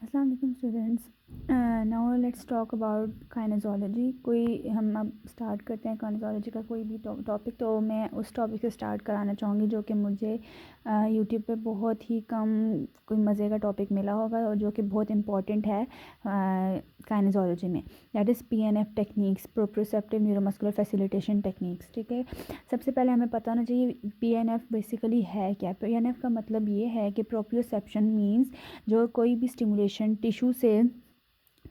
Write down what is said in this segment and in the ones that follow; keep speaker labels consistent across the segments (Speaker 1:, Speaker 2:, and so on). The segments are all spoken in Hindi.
Speaker 1: अस्सलाम वालेकुम students. Now let's talk about kinesiology. हम अब स्टार्ट करते हैं काइनेजोलॉजी का कोई भी टॉपिक। तो मैं उस टॉपिक से स्टार्ट कराना चाहूँगी जो कि मुझे यूट्यूब पे बहुत ही कम कोई मज़े का टॉपिक मिला होगा और जो कि बहुत इम्पॉर्टेंट है काइनेजोलॉजी में। That is PNF techniques, proprioceptive neuromuscular facilitation techniques. ठीक है, सबसे पहले हमें पता होना चाहिए PNF बेसिकली है क्या। PNF का मतलब ये है कि प्रोप्रियोसेप्शन मीन्स जो कोई भी स्टिमुलेशन टिश्यू से,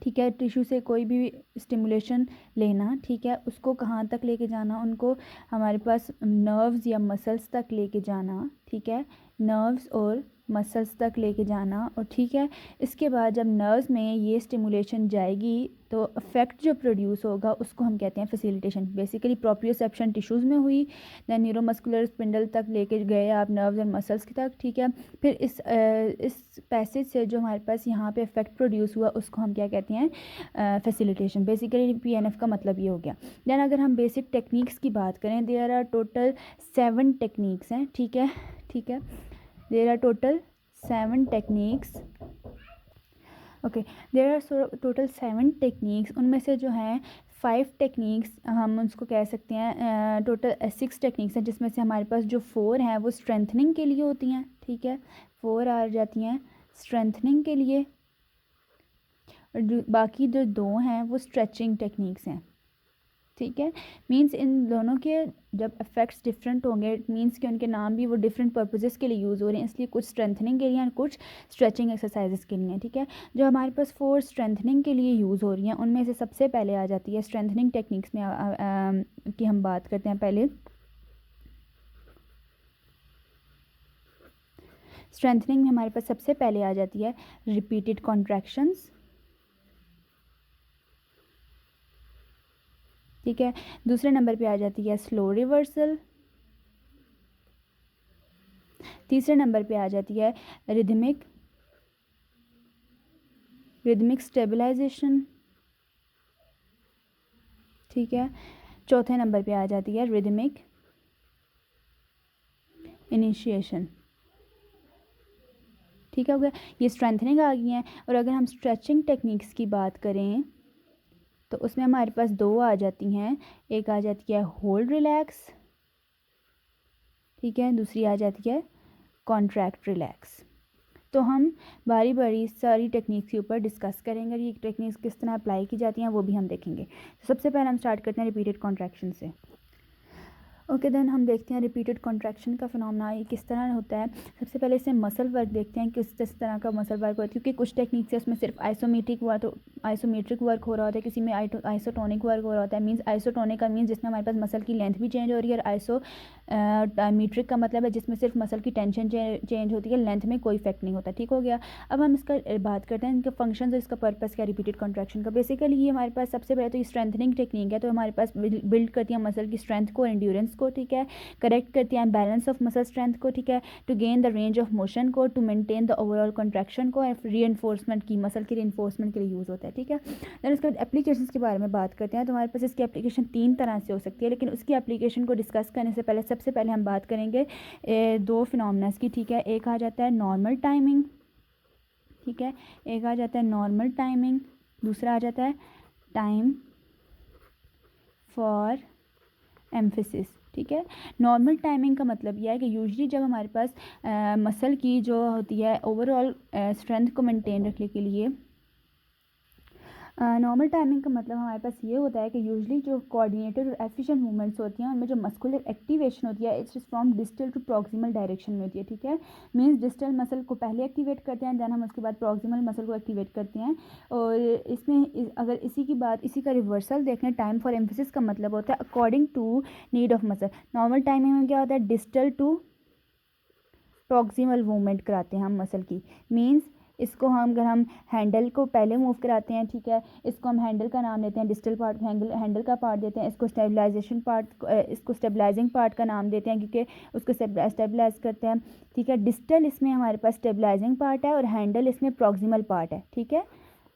Speaker 1: ठीक है, टिश्यू से कोई भी स्टिमुलेशन लेना, ठीक है, उसको कहाँ तक लेके जाना, उनको हमारे पास नर्व्स या मसल्स तक लेके जाना, ठीक है, नर्व्स और मसल्स तक लेके जाना। और ठीक है, इसके बाद जब नर्व्स में ये स्टिमुलेशन जाएगी तो इफेक्ट जो प्रोड्यूस होगा उसको हम कहते हैं फैसिलिटेशन। बेसिकली प्रोप्रियोसेप्शन टिश्यूज़ में हुई, दैन न्यूरोमस्कुलर स्पिंडल तक लेके गए आप नर्व्स और मसल्स की तक, ठीक है। फिर इस पैसेज से जो हमारे पास यहाँ पे इफेक्ट प्रोड्यूस हुआ उसको हम क्या कहते हैं, फैसिलिटेशन। बेसिकली PNF का मतलब ये हो गया। दैन अगर हम बेसिक टेक्निक्स की बात करें, देयर आर टोटल 7 टेक्निक्स हैं, ठीक है, ठीक है, there are total 7 techniques. Okay, there are total 7 techniques. उनमें से जो हैं 5 टेक्निक्स हम उसको कह सकते हैं, टोटल 6 टेक्निक्स हैं, जिसमें से हमारे पास जो 4 हैं वो स्ट्रेंथनिंग के लिए होती हैं, ठीक है, 4 आ जाती हैं स्ट्रेंथनिंग के लिए, और जो बाकी जो 2 हैं वो स्ट्रेचिंग टेक्निक्स हैं, ठीक है। मींस इन दोनों के जब इफेक्ट्स डिफरेंट होंगे, इट मींस कि उनके नाम भी वो डिफरेंट पर्पसेस के लिए यूज़ हो रहे हैं, इसलिए कुछ स्ट्रेंथनिंग के लिए हैं, कुछ स्ट्रेचिंग एक्सरसाइजेस के लिए हैं, ठीक है। जो हमारे पास 4 स्ट्रेंथनिंग के लिए यूज़ हो रही हैं उनमें से सबसे पहले आ जाती है स्ट्रेंथनिंग टेक्निक्स में की हम बात करते हैं। पहले स्ट्रेंथनिंग में हमारे पास सबसे पहले आ जाती है रिपीटेड कॉन्ट्रैक्शंस, ठीक है। दूसरे नंबर पे आ जाती है स्लो रिवर्सल। तीसरे नंबर पे आ जाती है रिदमिक स्टेबलाइजेशन, ठीक है। चौथे नंबर पे आ जाती है रिदमिक इनिशिएशन, ठीक है, हो गया। ये स्ट्रेंथनिंग आ गई हैं। और अगर हम स्ट्रेचिंग टेक्निक्स की बात करें तो उसमें हमारे पास 2 आ जाती हैं। एक आ जाती है होल्ड रिलैक्स, ठीक है, दूसरी आ जाती है कॉन्ट्रैक्ट रिलैक्स। तो हम बारी बारी सारी टेक्निक्स के ऊपर डिस्कस करेंगे, ये टेक्निक्स किस तरह अप्लाई की जाती हैं वो भी हम देखेंगे। तो सबसे पहले हम स्टार्ट करते हैं रिपीटेड कॉन्ट्रैक्शन से। ओके, देन हम देखते हैं रिपीटेड कॉन्ट्रैक्शन का फिनोमेना ये किस तरह होता है। सबसे पहले इससे मसल वर्क देखते हैं कि किस तरह का मसल वर्क होता है, क्योंकि कुछ टेक्निक्स है उसमें सिर्फ आइसोमेट्रिक वर्क हो रहा होता है, किसी में आइसोटोनिक वर्क हो रहा होता है। मींस आइसोटोनिक का मीन्स जिसमें हमारे पास मसल की लेंथ भी चेंज हो रही है, और आइसोमेट्रिक का मतलब है जिसमें सिर्फ मसल की टेंशन चेंज होती है, लेंथ में कोई इफेक्ट नहीं होता, ठीक हो गया। अब हम इसका बात करते हैं इनका फंक्शन और इसका पर्पस क्या रिपीटेड कॉन्ट्रैक्शन का। बेसिकली ये हमारे पास सबसे पहले तो ये स्ट्रेंथनिंग टेक्निक है, तो हमारे पास बिल्ड करती है मसल की स्ट्रेंथ को, एंड्योरेंस को, ठीक है, करेक्ट करती हैं बैलेंस ऑफ मसल स्ट्रेंथ को, ठीक है, to gain the range of motion को, to maintain the overall contraction को, रीइंफोर्समेंट की मसल की रीइंफोर्समेंट के लिए यूज़ होता है, ठीक है। देन उसके बाद एप्लीकेशंस के बारे में बात करते हैं। तो हमारे पास इसकी एप्लीकेशन 3 तरह से हो सकती है, लेकिन उसकी एप्लीकेशन को डिस्कस करने से पहले सबसे पहले हम बात करेंगे 2 फिनोमेनस की, ठीक है। एक आ जाता है नॉर्मल टाइमिंग, ठीक है, एक आ जाता है नॉर्मल टाइमिंग, दूसरा आ जाता है टाइम फॉर एम्फेसिस, ठीक है। नॉर्मल टाइमिंग का मतलब यह है कि यूजुअली जब हमारे पास मसल की जो होती है ओवरऑल स्ट्रेंथ को मेंटेन रखने के लिए, नॉर्मल टाइमिंग का मतलब हमारे पास ये होता है कि यूजुअली जो कोऑर्डिनेटेड और एफिशिएंट मूवमेंट्स होती हैं उनमें जो मस्कुलर एक्टिवेशन होती है it's from distal to proximal direction में होती है, ठीक है। मींस डिस्टल मसल को पहले एक्टिवेट करते हैं, देन हम उसके बाद प्रॉक्सिमल मसल को एक्टिवेट करते हैं। और इसमें अगर इसी का रिवर्सल देखना, टाइम फॉर एम्फेसिस का मतलब होता है according to need of muscle. Normal timing में क्या होता है, डिस्टल टू प्रॉक्सिमल मूवमेंट कराते हैं हम मसल की। मींस इसको अगर हम हैंडल को पहले मूव कराते हैं, ठीक है, इसको हम हैंडल का नाम देते हैं, डिस्टल पार्ट हैंडल का पार्ट देते हैं, इसको स्टेबलाइजिंग पार्ट का नाम देते हैं क्योंकि उसको स्टेबलाइज करते हैं, ठीक है। डिस्टल इसमें हमारे पास स्टेबलाइजिंग पार्ट है और हैंडल इसमें प्रॉक्सिमल पार्ट है, ठीक है।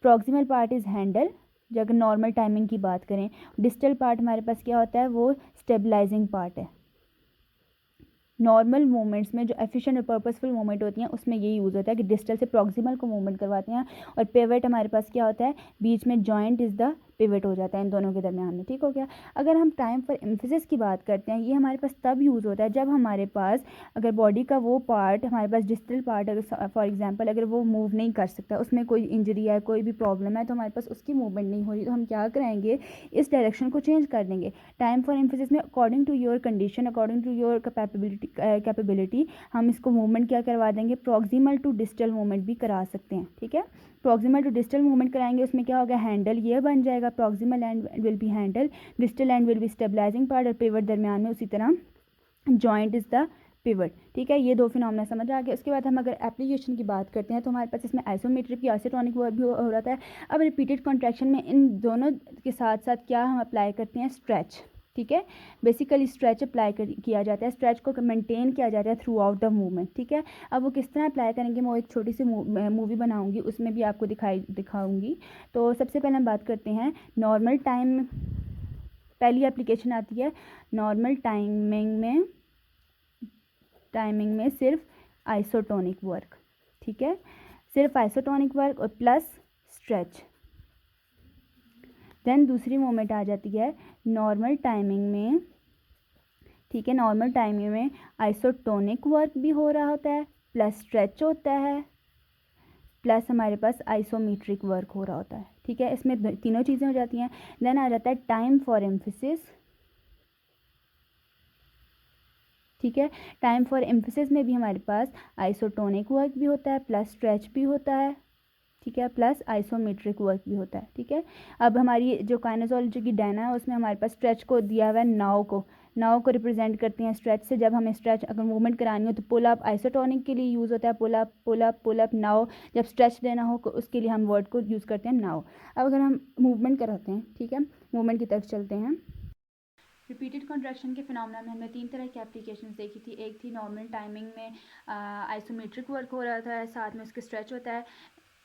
Speaker 1: प्रॉक्सिमल पार्ट इज़ हैंडल जो अगर नॉर्मल टाइमिंग की बात करें। डिस्टल पार्ट हमारे पास क्या होता है, वो स्टेबलाइजिंग पार्ट है, नॉर्मल मूवमेंट्स में जो एफिशिएंट और पर्पसफुल मूवमेंट होती हैं उसमें ये यूज़ होता है कि डिस्टल से प्रॉक्सिमल को मूवमेंट करवाते हैं। और पिवट हमारे पास क्या होता है, बीच में जॉइंट इज़ द पिवट हो जाता है इन दोनों के दरमियान में। ठीक हो गया। अगर हम टाइम फॉर एम्फेसिस की बात करते हैं, ये हमारे पास तब यूज़ होता है जब हमारे पास अगर बॉडी का वो पार्ट, हमारे पास डिस्टल पार्ट अगर फॉर एग्जांपल अगर वो मूव नहीं कर सकता, उसमें कोई इंजरी है, कोई भी प्रॉब्लम है, तो हमारे पास उसकी मूवमेंट नहीं हो रही, तो हम क्या कराएंगे, इस डायरेक्शन को चेंज कर देंगे। टाइम फॉर एम्फेसिस में according to your condition, according to your capability हम इसको मूवमेंट क्या करवा देंगे, प्रॉक्सिमल टू डिस्टल मूवमेंट भी करा सकते हैं। ठीक है, प्रॉक्सिमल टू डिस्टल मूवमेंट कराएंगे, उसमें क्या होगा, हैंडल ये बन जाएगा, proximal end will be handle, distal end will be stabilising part, और पिवट दरमियान में उसी तरह जॉइंट इज़ द पिवट। ठीक है, ये दो फिनोमेना समझ आ गया। उसके बाद हम अगर एप्लीकेशन की बात करते हैं तो हमारे पास इसमें आइसोमेट्रिक की आइसोटोनिक वर्क भी हो रहा है। अब रिपीटेड कॉन्ट्रैक्शन में इन दोनों के साथ साथ क्या हम अप्लाई करते हैं, स्ट्रेच। ठीक है, बेसिकली स्ट्रेच अप्लाई किया जाता है, स्ट्रेच को मेंटेन किया जाता है थ्रू आउट द मूवमेंट। ठीक है, अब वो किस तरह अप्लाई करेंगे, मैं एक छोटी सी मूवी बनाऊंगी, उसमें भी आपको दिखाऊंगी। तो सबसे पहले हम बात करते हैं नॉर्मल टाइम, पहली एप्लीकेशन आती है नॉर्मल टाइमिंग में सिर्फ आइसोटोनिक वर्क। ठीक है, सिर्फ आइसोटोनिक वर्क और प्लस स्ट्रेच। देन दूसरी मोमेंट आ जाती है नॉर्मल टाइमिंग में। ठीक है, नॉर्मल टाइमिंग में आइसोटोनिक वर्क भी हो रहा होता है, प्लस स्ट्रेच होता है, प्लस हमारे पास आइसोमेट्रिक वर्क हो रहा होता है। ठीक है, इसमें तीनों चीज़ें हो जाती हैं। देन आ जाता है टाइम फॉर एम्फेसिस। ठीक है, टाइम फॉर एम्फेसिस में भी हमारे पास आइसोटोनिक वर्क भी होता है, प्लस स्ट्रेच भी होता है। ठीक है, प्लस आइसोमेट्रिक वर्क भी होता है। ठीक है, अब हमारी जो काइनेजोलॉजी की डायना है उसमें हमारे पास स्ट्रेच को दिया हुआ है नाव को रिप्रेजेंट करते हैं स्ट्रेच से। जब हमें स्ट्रेच अगर मूवमेंट करानी हो तो पुल अप आइसोटोनिक के लिए यूज़ होता है, पुल अप नाव। जब स्ट्रेच देना हो उसके लिए हम वर्ड को यूज़ करते हैं नाव। अब अगर हम मूवमेंट कराते हैं, ठीक है, मूवमेंट की तरफ चलते हैं। रिपीटेड कॉन्ट्रैक्शन के फिनोमेना में हमने तीन तरह की एप्लीकेशंस देखी थी। एक थी नॉर्मल टाइमिंग में आइसोमेट्रिक वर्क हो रहा था, साथ में उसके स्ट्रेच होता है,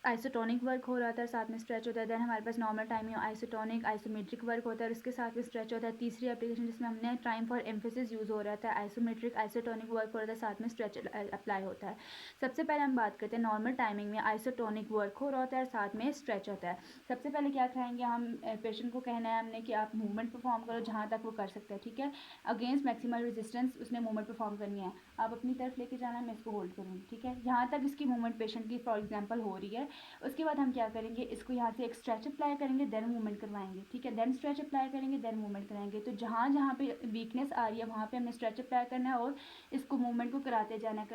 Speaker 1: आइसोटोनिक वर्क हो रहा था, साथ में स्ट्रेच होता है। देन हमारे पास normal timing isotonic isometric work होता है और उसके साथ में स्ट्रेच होता है। तीसरी एप्लीकेशन जिसमें हमने टाइम फॉर एम्फेसिस यूज़ हो रहा था, आइसोमेट्रिक आइसोटोनिक वर्क हो रहा था, साथ में स्ट्रेच अप्लाई होता है। सबसे पहले हम बात करते हैं नॉर्मल टाइमिंग में आइसोटोनिक वर्क हो रहा होता है, साथ में स्ट्रेच होता है। सबसे पहले क्या कराएंगे हम, पेशेंट को कहना है हमने कि आप मूवमेंट परफॉर्म करो जहाँ तक वो कर सकते हैं। ठीक है, अगेंस्ट मैक्सिमम रेजिस्टेंस उसने मूवमेंट परफॉर्म करनी है, आप अपनी तरफ लेके जाना है, मैं इसको होल्ड करूँगी। ठीक है, जहाँ तक इसकी मूवमेंट पेशेंट की फॉर एग्जाम्पल हो रही है, उसके बाद हम क्या करेंगे, इसको यहाँ से एक स्ट्रेच अप्लाई करेंगे, देन मूवमेंट करवाएंगे। ठीक है, देन स्ट्रेच अप्लाई करेंगे, देन मूवमेंट कराएंगे। तो जहाँ जहाँ पे वीकनेस आ रही है वहाँ पे हमने स्ट्रेच अप्लाई करना है और इसको मूवमेंट को कराते जाना,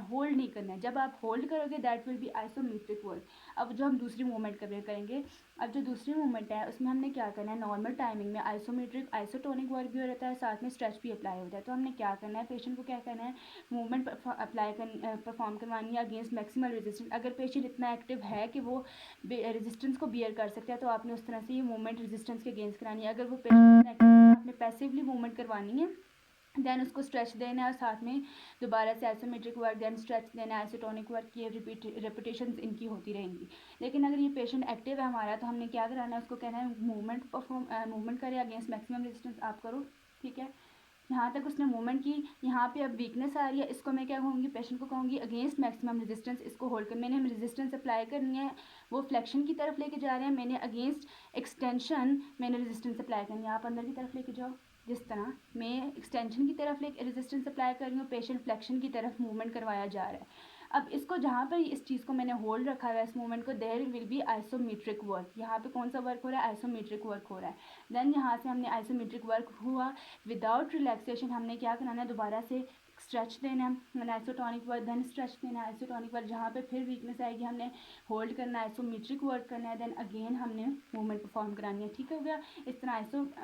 Speaker 1: होल्ड नहीं करना है। जब आप होल्ड करोगे that will be isometric work. अब जो हम दूसरी मूवमेंट करेंगे, अब जो दूसरी मूवमेंट है उसमें हमने क्या करना है, नॉर्मल टाइमिंग में आइसोमेट्रिक आइसोटोनिक वर्क भी हो रहता है, साथ में स्ट्रेच भी अप्लाई होता है। तो हमने क्या करना है, पेशेंट को क्या करना है, मूवमेंट परफॉर्म करवानी है अगेंस्ट मैक्सिमम रेजिस्टेंस। अगर पेशेंट इतना एक्टिव है कि वो रेजिस्टेंस को बियर कर सकता है तो आपने उस तरह से ये मूवमेंट रेजिस्टेंस के अगेंस्ट करानी है। अगर वो पेशेंट एक्टिव है आपने पैसिवली मूवमेंट करवानी है, देन उसको स्ट्रेच देना है और साथ में दोबारा से आइसोमेट्रिक वर्क, देन स्ट्रेच देना है, आइसोटोनिक वर्क की रिपीटेशन इनकी होती रहेंगी। लेकिन अगर ये पेशेंट एक्टिव है हमारा तो हमने क्या कराना है, उसको कहना है मूवमेंट करे अगेंस्ट मैक्सिमम रेजिस्टेंस आप करो। ठीक है, यहाँ तक उसने मूवमेंट की, यहाँ पे अब वीकनेस आ रही है, इसको मैं क्या कहूँगी, पेशेंट को कहूँगी अगेंस्ट मैक्सिमम रेजिस्टेंस इसको होल्ड कर। मैंने रेजिस्टेंस अप्लाई करनी है, वो फ्लेक्शन की तरफ लेके जा रहे हैं, मैंने अगेंस्ट एक्सटेंशन मैंने रेजिस्टेंस अप्लाई करनी है। आप अंदर की तरफ लेके जाओ, जिस तरह मैं एक्सटेंशन की तरफ लेके रेजिस्टेंस अप्लाई कर रही हूँ, पेशेंट फ्लेक्शन की तरफ मूवमेंट करवाया जा रहा है। अब इसको जहाँ पर इस चीज़ को मैंने होल्ड रखा हुआ है इस मूवमेंट को, there will be isometric work. यहाँ पे कौन सा वर्क हो रहा है, आइसोमेट्रिक वर्क हो रहा है। देन यहाँ से हमने आइसोमेट्रिक वर्क हुआ, विदाउट रिलैक्सेशन हमने क्या कराना है, दोबारा से स्ट्रेच देना है, आइसोटोनिक वर्क, देन स्ट्रेच देना है, आइसोटोनिक वर्क। जहाँ पे फिर वीकनेस आएगी हमने होल्ड करना है, आइसोमेट्रिक वर्क करना है, देन अगेन हमने मूवमेंट परफॉर्म करानी है। ठीक हो गया, इस तरह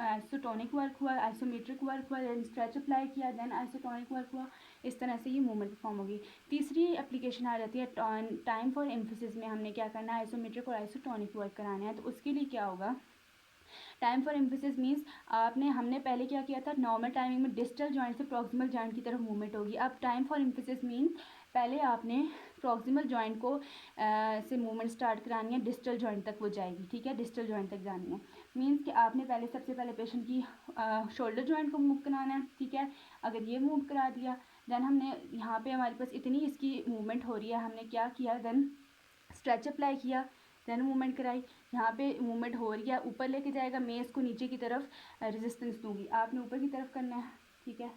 Speaker 1: आइसोटोनिक वर्क हुआ, आइसोमेट्रिक वर्क हुआ, देन स्ट्रेच अप्लाई किया, देन आइसोटोनिक वर्क हुआ। इस तरह से ये मूवमेंट परफॉर्म होगी। तीसरी एप्लीकेशन आ जाती है टाइम फॉर एम्फेसिस में हमने क्या करना है, आइसोमेट्रिक और आइसोटोनिक वर्क कराना है। तो उसके लिए क्या होगा, टाइम फॉर एम्फेसिस मीन्स हमने पहले क्या किया था, नॉर्मल टाइमिंग में डिस्टल जॉइंट से प्रॉक्सिमल जॉइंट की तरफ मूवमेंट होगी। अब टाइम फॉर एम्फेसिस मीन्स पहले आपने प्रॉक्सिमल जॉइंट को से मूवमेंट स्टार्ट करानी है, डिस्टल जॉइंट तक वो जाएगी। ठीक है, डिस्टल जॉइंट तक जानी है मीन्स कि आपने सबसे पहले पेशेंट की शोल्डर जॉइंट को मूव कराना है। ठीक है, अगर ये मूव करा दिया देन हमने यहाँ पे हमारे पास इतनी इसकी मूवमेंट हो रही है, हमने क्या किया, देन स्ट्रेच अप्लाई किया, देन मूवमेंट कराई। यहाँ पे मूवमेंट हो रही है, ऊपर लेके जाएगा, मैं इसको नीचे की तरफ रेजिस्टेंस दूंगी, आपने ऊपर की तरफ करना है, ठीक है।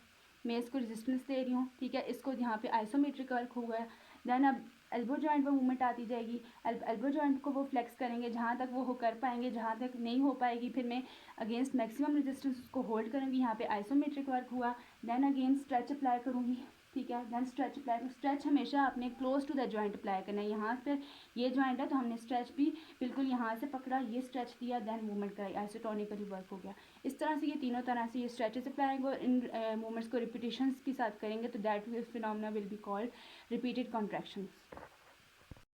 Speaker 1: मैं इसको रेजिस्टेंस दे रही हूँ, ठीक है। इसको यहाँ पे आइसोमेट्रिक वर्क हुआ है। देन अब एल्बो जॉइंट पर मूवमेंट आती जाएगी, एल्बो जॉइंट को वो फ्लेक्स करेंगे जहाँ तक वो कर पाएंगे, जहाँ तक नहीं हो पाएगी फिर मैं अगेंस्ट मैक्सिमम रेजिस्टेंस उसको होल्ड करूँगी। यहाँ पे आइसोमेट्रिक वर्क हुआ, देन अगेन स्ट्रेच अप्लाई करूँगी, ठीक है। देन स्ट्रेच अप्लाई, स्ट्रेच हमेशा आपने close to the joint apply करना है। यहाँ पर ये जॉइंट है तो हमने स्ट्रेच भी बिल्कुल यहाँ से पकड़ा, ये स्ट्रेच दिया, देन मूवमेंट कराई, आइसोटोनिकली वर्क हो गया। इस तरह से ये तीनों तरह से ये स्ट्रेचेस अप्लाई और इन मूवमेंट्स को रिपीटेशंस के साथ करेंगे तो that phenomena will be called repeated contractions.